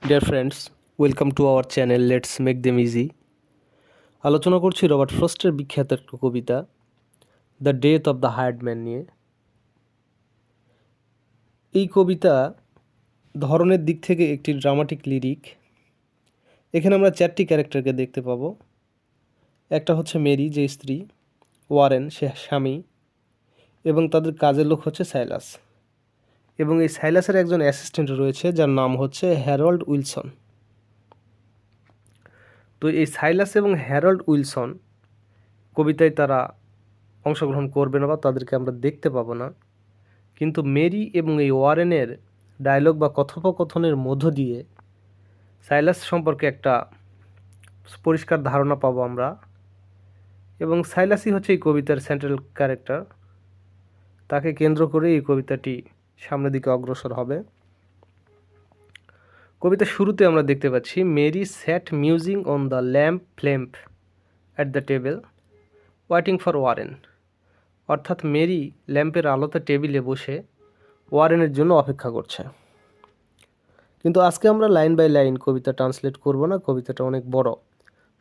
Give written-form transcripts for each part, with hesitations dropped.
Deer friends, welcome to our channel let's make them easy. আলোচনা করছি Robert ফ্রস্টের বিখ্যাত একটা কবিতা the death of the hired man নিয়ে। এই কবিতা ধরনের দিক থেকে একটি ড্রামাটিক লিরিক। এখানে আমরা চারটি ক্যারেক্টারকে দেখতে পাবো। একটা হচ্ছে মেরি, যে স্ত্রী; ওয়ারেন, সে স্বামী; এবং তাদের কাজের লোক হচ্ছে সাইলাস। এবং এই সাইলাসের একজন অ্যাসিস্ট্যান্ট রয়েছে যার নাম হচ্ছে হ্যারল্ড উইলসন। তো এই সাইলাস এবং হ্যারল্ড উইলসন কবিতায় তারা অংশগ্রহণ করবে না বা তাদেরকে আমরা দেখতে পাবো না, কিন্তু মেরি এবং এই ওয়ারেনের ডায়লগ বা কথোপকথনের মধ্য দিয়ে সাইলাস সম্পর্কে একটা পরিষ্কার ধারণা পাবো আমরা। এবং সাইলাসই হচ্ছে এই কবিতার সেন্ট্রাল ক্যারেক্টার। তাকে কেন্দ্র করে এই কবিতাটি সামনের দিকে অগ্রসর হবে। কবিতার শুরুতে আমরা দেখতে পাচ্ছি, Mary sat musing on the lamp flame at the table waiting for Warren. অর্থাৎ মেরি ল্যাম্পের আলোতে টেবিলে বসে ওয়ারেনের জন্য অপেক্ষা করছে। কিন্তু আজকে আমরা লাইন বাই লাইন কবিতা ট্রান্সলেট করব না, কবিতাটা অনেক বড়,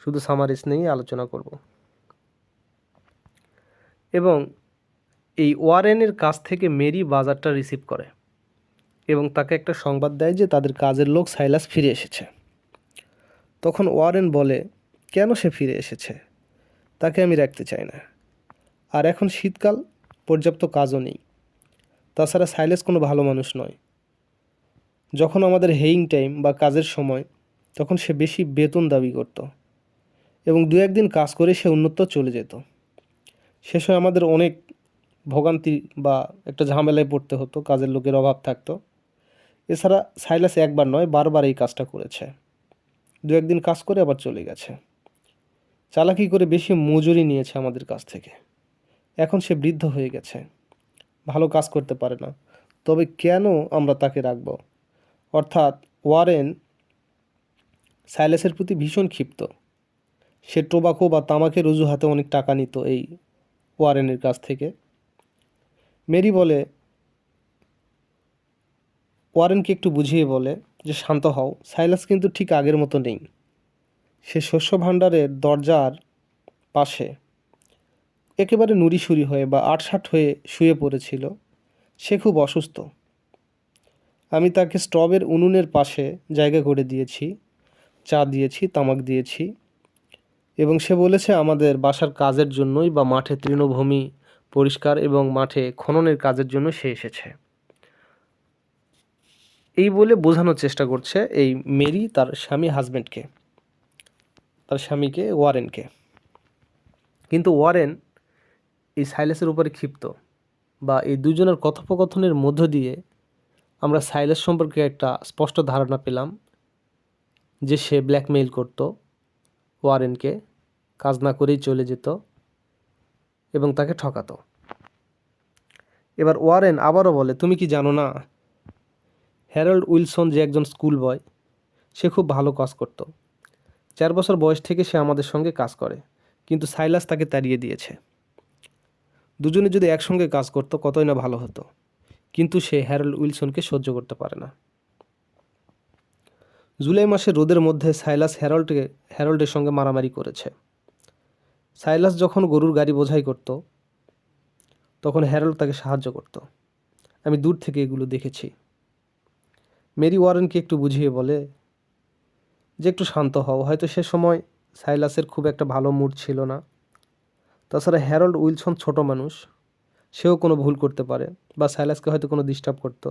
শুধু সামারিজ নিয়েই আলোচনা করব। এবং এই ওয়ারেনের কাছ থেকে মেরি বাজারটা রিসিভ করে এবং তাকে একটা সংবাদ দেয় যে তাদের কাজের লোক সাইলাস ফিরে এসেছে। তখন ওয়ারেন বলে, কেন সে ফিরে এসেছে? তাকে আমি রাখতে চাই না। আর এখন শীতকাল, পর্যাপ্ত কাজও নেই। তাছাড়া সাইলাস কোনো ভালো মানুষ নয়। যখন আমাদের হেইং টাইম বা কাজের সময়, তখন সে বেশি বেতন দাবি করত এবং দু একদিন কাজ করে সে অন্যত্র চলে যেত। সে সময় আমাদের অনেক ভোগান্তি বা একটা ঝামেলায় পড়তে হতো, কাজের লোকের অভাব থাকতো। এছাড়া সাইলাস একবার নয়, বারবার এই কাজটা করেছে। দু একদিন কাজ করে আবার চলে গেছে। চালাকি করে বেশি মজুরি নিয়েছে আমাদের কাছ থেকে। এখন সে বৃদ্ধ হয়ে গেছে, ভালো কাজ করতে পারে না। তবে কেন আমরা তাকে রাখব? অর্থাৎ ওয়ারেন সাইলাসের প্রতি ভীষণ ক্ষিপ্ত। সে টোবাকো বা তামাকের অজুহাতে অনেক টাকা নিত এই ওয়ারেনের কাছ থেকে। মেরি বলে, ওয়ারেনকে একটু বুঝিয়ে বলে যে শান্ত হও, সাইলাস কিন্তু ঠিক আগের মতো নেই। সে শস্য ভাণ্ডারের দরজার পাশে একেবারে নুড়িসুড়ি হয়ে বা আটসাট হয়ে শুয়ে পড়েছিল। সে খুব অসুস্থ। আমি তাকে স্টবের উনুনের পাশে জায়গা করে দিয়েছি, চা দিয়েছি, তামাক দিয়েছি। এবং সে বলেছে আমাদের বাসার কাজের জন্যই বা মাঠে তৃণভূমি পরিষ্কার এবং মাঠে খননের কাজের জন্য সে এসেছে। এই বলে বোঝানোর চেষ্টা করছে এই মেরি তার হাজব্যান্ডকে, তার স্বামীকে, ওয়ারেনকে। কিন্তু ওয়ারেন এই সাইলাসের উপরে ক্ষিপ্ত, বা এই দুজনের কথোপকথনের মধ্য দিয়ে আমরা সাইলাস সম্পর্কে একটা স্পষ্ট ধারণা পেলাম যে সে ব্ল্যাকমেইল করত ওয়ারেনকে, কাজ না করেই চলে যেত এবং তাকে ঠকাতো। এবার ওয়ারেন আবারও বলে, তুমি কি জানো না হ্যারল্ড উইলসন যে একজন স্কুল বয়, সে খুব ভালো কাজ করত। 4 বছর বয়স থেকে সে আমাদের সঙ্গে কাজ করে, কিন্তু সাইলাস তাকে তাড়িয়ে দিয়েছে। দুজনে যদি একসঙ্গে কাজ করতো কতই না ভালো হতো, কিন্তু সে হ্যারল্ড উইলসনকে সহ্য করতে পারে না। জুলাই মাসে রোদের মধ্যে সাইলাস হ্যারল্ডের সঙ্গে মারামারি করেছে। সাইলাস যখন গরুর গাড়ি বোঝাই করত, তখন হ্যারল্ড তাকে সাহায্য করত। আমি দূর থেকে এগুলো দেখেছি। মেরি ওয়ারেনকে একটু বুঝিয়ে বলে যে একটু শান্ত হও, হয়তো সে সময় সাইলাসের খুব একটা ভালো মুড ছিল না। তাছাড়া হ্যারল্ড উইলসন ছোট মানুষ, সেও কোনো ভুল করতে পারে, বা সাইলাসকে হয়তো কোনো ডিস্টার্ব করতো,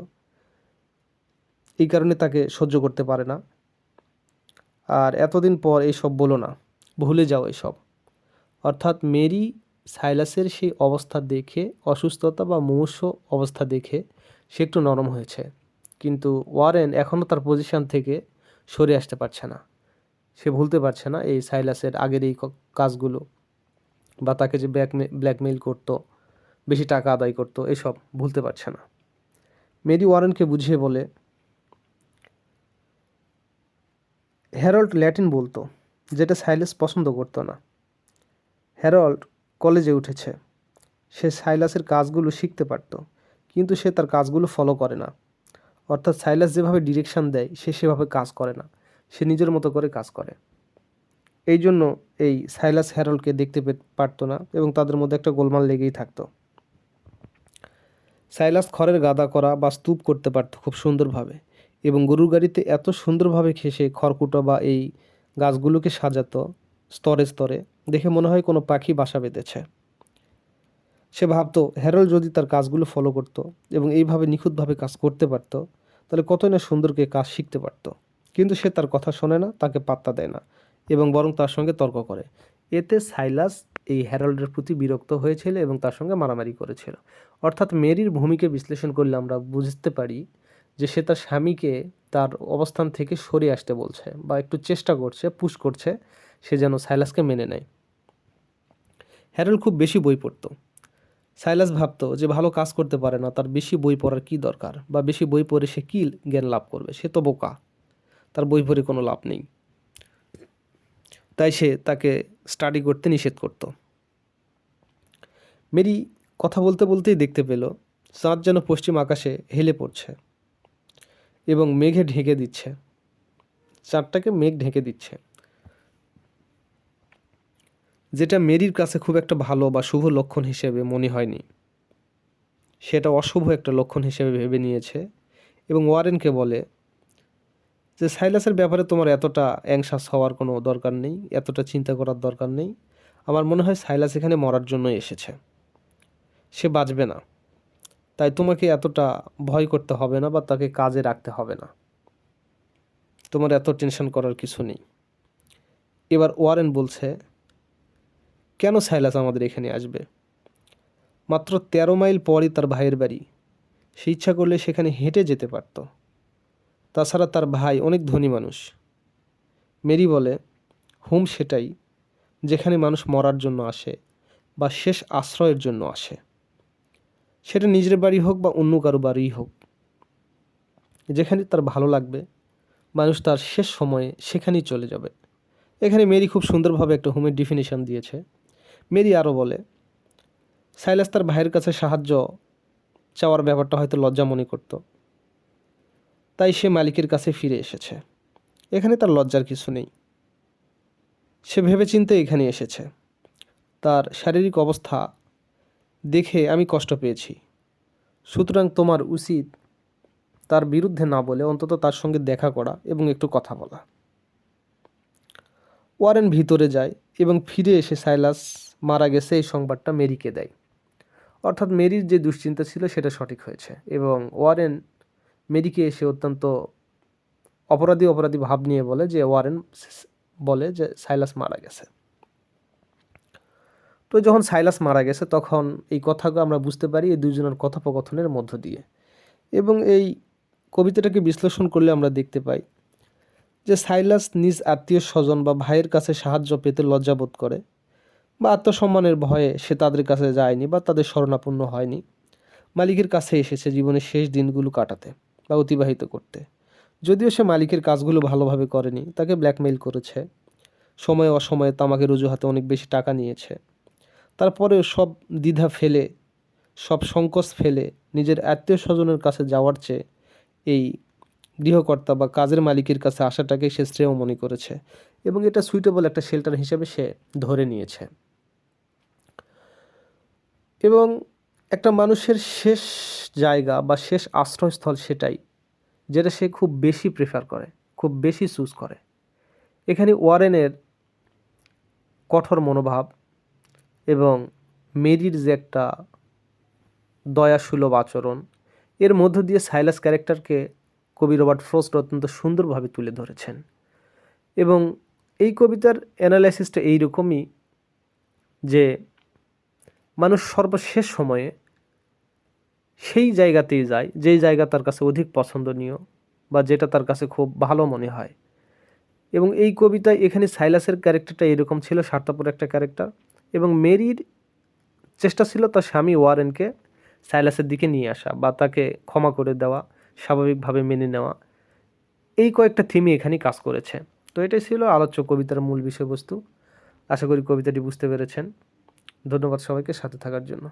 এই কারণে তাকে সহ্য করতে পারে না। আর এতদিন পর এইসব বলো না, ভুলে যাও এসব। অর্থাৎ মেরি সাইলাসের সেই অবস্থা দেখে, অসুস্থতা বা মুমূর্ষ অবস্থা দেখে সে একটু নরম হয়েছে, কিন্তু ওয়ারেন এখনও তার পজিশন থেকে সরে আসতে পারছে না। সে ভুলতে পারছে না এই সাইলাসের আগের এই কাজগুলো, বা তাকে যে ব্ল্যাকমেইল করতো, বেশি টাকা আদায় করতো, এসব ভুলতে পারছে না। মেরি ওয়ারেনকে বুঝিয়ে বলে, হ্যারল্ড ল্যাটিন বলতো, যেটা সাইলাস পছন্দ করতো না। হ্যারল্ড কলেজে উঠেছে, সে সাইলাসের কাজগুলো শিখতে পারত, কিন্তু সে তার কাজগুলো ফলো করে না। অর্থাৎ সাইলাস যেভাবে ডিরেকশন দেয় সে সেভাবে কাজ করে না, সে নিজের মতো করে কাজ করে। এই জন্য এই সাইলাস হ্যারল্ডকে দেখতে পারতো না এবং তাদের মধ্যে একটা গোলমাল লেগেই থাকতো। সাইলাস খড়ের গাদা করা বা স্তূপ করতে পারতো খুব সুন্দরভাবে, এবং গরুর গাড়িতে এত সুন্দরভাবে ঘেঁষে খড়কুটো বা এই গাছগুলোকে সাজাতো স্তরে স্তরে, দেখে মনে হয় কোনো পাখি বাসা বেঁধেছে। সে ভাবতো হ্যারল্ড যদি তার কাজগুলো ফলো করতো এবং এইভাবে নিখুঁতভাবে কাজ করতে পারতো তাহলে কতই না সুন্দরকে কাজ শিখতে পারতো। কিন্তু সে তার কথা শোনে না, তাকে পাত্তা দেয় না এবং বরং তার সঙ্গে তর্ক করে। এতে সাইলাস এই হ্যারল্ডের প্রতি বিরক্ত হয়েছিল এবং তার সঙ্গে মারামারি করেছিল। অর্থাৎ মেরির ভূমিকা বিশ্লেষণ করলে আমরা বুঝতে পারি যে সে তার স্বামীকে তার অবস্থান থেকে সরে আসতে বলছে বা একটু চেষ্টা করছে, পুশ করছে সে যেন সাইলাসকে মেনে নেয়। হ্যারল্ড খুব বেশি বই পড়তো। সাইলাস ভাবতো যে ভালো কাজ করতে পারে না, তার বেশি বই পড়ার কী দরকার, বা বেশি বই পড়ে সে কী জ্ঞান লাভ করবে, সে তো বোকা, তার বই পড়ে কোনো লাভ নেই। তাই সে তাকে স্টাডি করতে নিষেধ করত। মেরি কথা বলতে বলতেই দেখতে পেল চাঁদ যেন পশ্চিম আকাশে হেলে পড়ছে এবং মেঘে ঢেকে দিচ্ছে, চাঁদটাকে মেঘ ঢেকে দিচ্ছে, যেটা মেরির কাছে খুব একটা ভালো বা শুভ লক্ষণ হিসেবে মনে হয়নি। সেটা অশুভ একটা লক্ষণ হিসেবে ভেবে নিয়েছে এবং ওয়ারেনকে বলে যে সাইলাসের ব্যাপারে তোমার এতটা অ্যাংশাস হওয়ার কোনো দরকার নেই, এতটা চিন্তা করার দরকার নেই। আমার মনে হয় সাইলাস এখানে মরার জন্যই এসেছে, সে বাঁচবে না, তাই তোমাকে এতটা ভয় করতে হবে না বা তাকে কাজে রাখতে হবে না, তোমার এত টেনশন করার কিছু নেই। এবার ওয়ারেন বলছে, কেন সাইলাস আমাদের এখানে আসবে? মাত্র 13 মাইল পরই তার ভাইয়ের বাড়ি, সে ইচ্ছা করলে সেখানে হেঁটে যেতে পারত। তাছাড়া তার ভাই অনেক ধনী মানুষ। মেরি বলে, হুম, সেটাই, যেখানে মানুষ মরার জন্য আসে বা শেষ আশ্রয়ের জন্য আসে, সেটা নিজের বাড়ি হোক বা অন্য কারো বাড়িই হোক, যেখানে তার ভালো লাগবে মানুষ তার শেষ সময়ে সেখানেই চলে যাবে। এখানে মেরি খুব সুন্দরভাবে একটা হোমের ডিফিনিশন দিয়েছে। মেরি আরও বলে, সাইলাস তার ভাইয়ের কাছে সাহায্য চাওয়ার ব্যাপারটা হয়তো লজ্জা মনে করত, তাই সে মালিকের কাছে ফিরে এসেছে। এখানে তার লজ্জার কিছু নেই, সে ভেবেচিন্তে এখানে এসেছে। তার শারীরিক অবস্থা দেখে আমি কষ্ট পেয়েছি, সুতরাং তোমার উচিত তার বিরুদ্ধে না বলে অন্তত তার সঙ্গে দেখা করা এবং একটু কথা বলা। ওয়ারেন ভিতরে যায় এবং ফিরে এসে সাইলাস মারা গেছে এই সংবাদটা মেরিকে দেয়। অর্থাৎ মেরির যে দুশ্চিন্তা ছিল সেটা সঠিক হয়েছে এবং ওয়ারেন মেরিকে এসে অত্যন্ত অপরাধী অপরাধী ভাব নিয়ে বলে যে ওয়ারেন বলে যে সাইলাস মারা গেছে। তো যখন সাইলাস মারা গেছে তখন এই কথাগুলো আমরা বুঝতে পারি এই দুজনের কথোপকথনের মধ্য দিয়ে, এবং এই কবিতাটাকে বিশ্লেষণ করলে আমরা দেখতে পাই যে সাইলাস নিজ আত্মীয় স্বজন বা ভাইয়ের কাছে সাহায্য পেতে লজ্জাবোধ করে বা আত্মসম্মানের ভয়ে সে তাদের কাছে যায়নি বা তাদের শরণাপন্ন হয়নি। মালিকের কাছে এসেছে জীবনের শেষ দিনগুলো কাটাতে বা অতিবাহিত করতে। যদিও সে মালিকের কাজগুলো ভালোভাবে করেনি, তাকে ব্ল্যাকমেইল করেছে, সময়ে অসময়ে তামাকের অজুহাতে অনেক বেশি টাকা নিয়েছে, তারপরেও সব দ্বিধা ফেলে, সব সংকোচ ফেলে নিজের আত্মীয় স্বজনের কাছে যাওয়ার চেয়ে এই গৃহকর্তা বা কাজের মালিকের কাছে আসাটাকে সে শ্রেয় মনে করেছে এবং এটা সুইটেবল একটা শেল্টার হিসেবে সে ধরে নিয়েছে। এবং একটা মানুষের শেষ জায়গা বা শেষ আশ্রয়স্থল সেটাই যেটা সে খুব বেশি প্রেফার করে, খুব বেশি চুজ করে। এখানে ওয়ারেনের কঠোর মনোভাব এবং মেরির যে একটা দয়াসুলভ আচরণ, এর মধ্য দিয়ে সাইলাস ক্যারেক্টারকে কবি রবার্ট ফ্রস্ট অত্যন্ত সুন্দরভাবে তুলে ধরেছেন। এবং এই কবিতার অ্যানালাইসিসটা এইরকমই যে মানুষ সর্বশেষ সময়ে সেই জায়গাতেই যায় যেই জায়গা তার কাছে অধিক পছন্দনীয় বা যেটা তার কাছে খুব ভালো মনে হয়। এবং এই কবিতায় এখানে সাইলাসের ক্যারেক্টারটা এরকম ছিল, স্বার্থপর একটা ক্যারেক্টার, এবং মেরির চেষ্টা ছিল তার স্বামী ওয়ারেনকে সাইলাসের দিকে নিয়ে আসা বা তাকে ক্ষমা করে দেওয়া, স্বাভাবিকভাবে মেনে নেওয়া। এই কয়েকটা থিমই এখানে কাজ করেছে। তো এটাই ছিল আলোচ্য কবিতার মূল বিষয়বস্তু। আশা করি কবিতাটি বুঝতে পেরেছেন। ধন্যবাদ সবাইকে সাথে থাকার জন্য।